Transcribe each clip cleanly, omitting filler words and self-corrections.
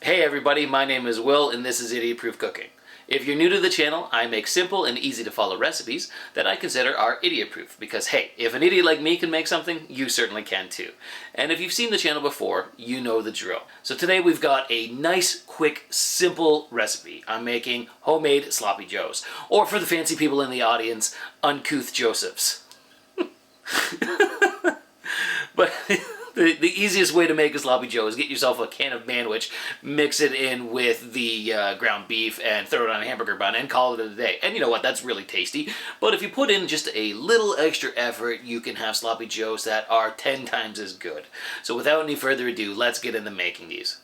Hey everybody, my name is Will and this is Idiot Proof Cooking. If you're new to the channel, I make simple and easy to follow recipes that I consider are idiot proof because hey, if an idiot like me can make something, you certainly can too. And if you've seen the channel before, you know the drill. So today we've got a nice, quick, simple recipe. I'm making homemade sloppy joes, or for the fancy people in the audience, uncouth Josephs. But the easiest way to make a sloppy joe is get yourself a can of Manwich, mix it in with the ground beef, and throw it on a hamburger bun and call it a day. And you know what, that's really tasty. But if you put in just a little extra effort, you can have sloppy joes that are 10 times as good. So without any further ado, let's get into making these.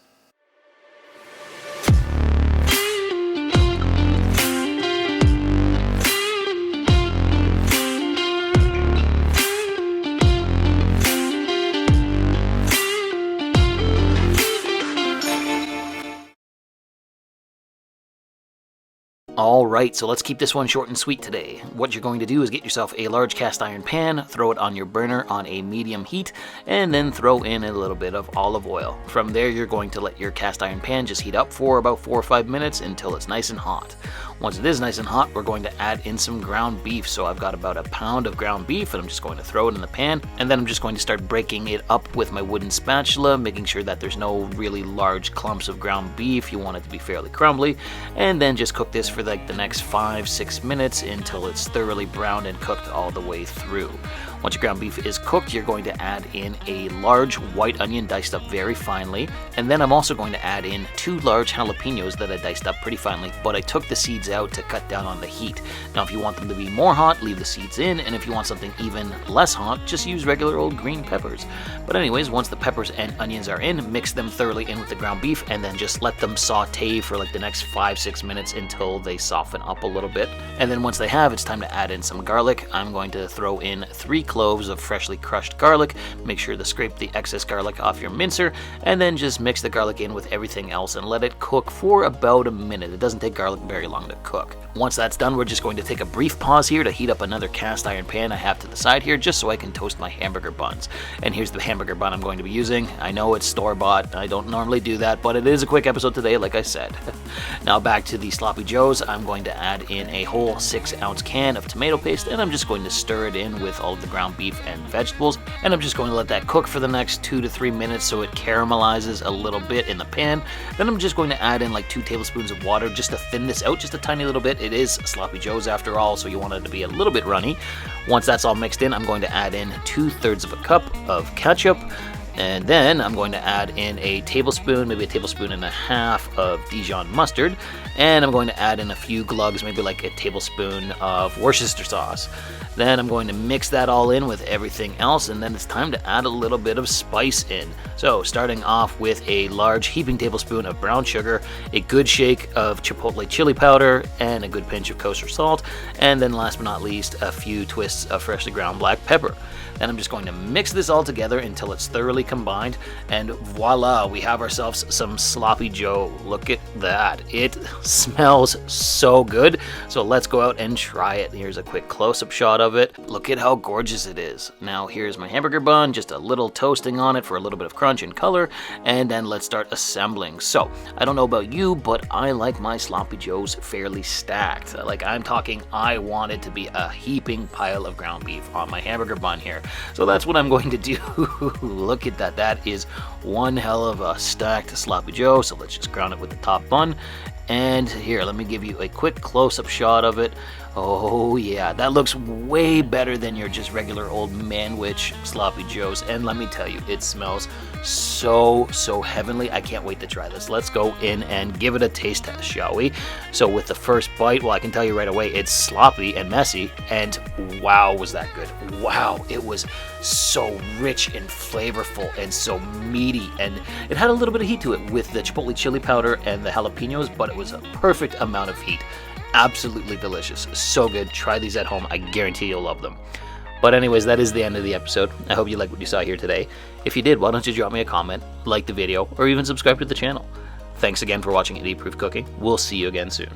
Alright, so let's keep this one short and sweet today. What you're going to do is get yourself a large cast iron pan, throw it on your burner on a medium heat, and then throw in a little bit of olive oil. From there you're going to let your cast iron pan just heat up for about 4 or 5 minutes until it's nice and hot. Once it is nice and hot, we're going to add in some ground beef. So I've got about a pound of ground beef and I'm just going to throw it in the pan, and then I'm just going to start breaking it up with my wooden spatula, making sure that there's no really large clumps of ground beef. You want it to be fairly crumbly, and then just cook this for like the next 5-6 minutes until it's thoroughly browned and cooked all the way through. Once your ground beef is cooked, you're going to add in a large white onion diced up very finely, and then I'm also going to add in 2 large jalapenos that I diced up pretty finely, but I took the seeds out to cut down on the heat. Now if you want them to be more hot, leave the seeds in, and if you want something even less hot, just use regular old green peppers. But anyways, once the peppers and onions are in, mix them thoroughly in with the ground beef, and then just let them saute for like the next 5-6 minutes until they soften up a little bit. And then once they have, it's time to add in some garlic. I'm going to throw in 3 cloves of freshly crushed garlic. Make sure to scrape the excess garlic off your mincer, and then just mix the garlic in with everything else and let it cook for about a minute. It doesn't take garlic very long to cook. Once that's done, we're just going to take a brief pause here to heat up another cast iron pan I have to the side here, just so I can toast my hamburger buns. And here's the hamburger bun I'm going to be using. I know it's store-bought. I don't normally do that, but it is a quick episode today, like I said. Now back to the sloppy joes. I'm going to add in a whole 6-ounce can of tomato paste, and I'm just going to stir it in with all of the ground beef and vegetables, and I'm just going to let that cook for the next 2 to 3 minutes so it caramelizes a little bit in the pan. Then I'm just going to add in like 2 tablespoons of water just to thin this out just a tiny little bit. It is sloppy joes after all, so you want it to be a little bit runny. Once that's all mixed in, I'm going to add in 2/3 of a cup of ketchup, and then I'm going to add in a tablespoon, maybe a tablespoon and a half of Dijon mustard, and I'm going to add in a few glugs, maybe like a tablespoon of Worcestershire sauce. Then I'm going to mix that all in with everything else, and then it's time to add a little bit of spice in. So starting off with a large heaping tablespoon of brown sugar, a good shake of chipotle chili powder, and a good pinch of kosher salt, and then last but not least, a few twists of freshly ground black pepper. Then I'm just going to mix this all together until it's thoroughly combined, and voila, we have ourselves some sloppy joe. Look at that. It smells so good. So let's go out and try it. Here's a quick close-up shot of it. Look at how gorgeous it is. Now here's my hamburger bun, just a little toasting on it for a little bit of crunch and color, and then let's start assembling. So I don't know about you, but I like my sloppy joes fairly stacked. Like I'm talking, I want it to be a heaping pile of ground beef on my hamburger bun here. So that's what I'm going to do. Look at that. That is one hell of a stacked sloppy joe. So let's just crown it with the top bun. And here, let me give you a quick close-up shot of it. Oh yeah, that looks way better than your just regular old Manwich sloppy joes. And let me tell you, it smells so heavenly. I can't wait to try this. Let's go in and give it a taste test, shall we? So with the first bite, well, I can tell you right away, it's sloppy and messy, and wow, was that good. Wow, it was so rich and flavorful and so meaty, and it had a little bit of heat to it with the chipotle chili powder and the jalapenos, but it was a perfect amount of heat. Absolutely delicious. So good. Try these at home. I guarantee you'll love them. But anyways, that is the end of the episode. I hope you liked what you saw here today. If you did, why don't you drop me a comment, like the video, or even subscribe to the channel. Thanks again for watching Idiot Proof Cooking. We'll see you again soon.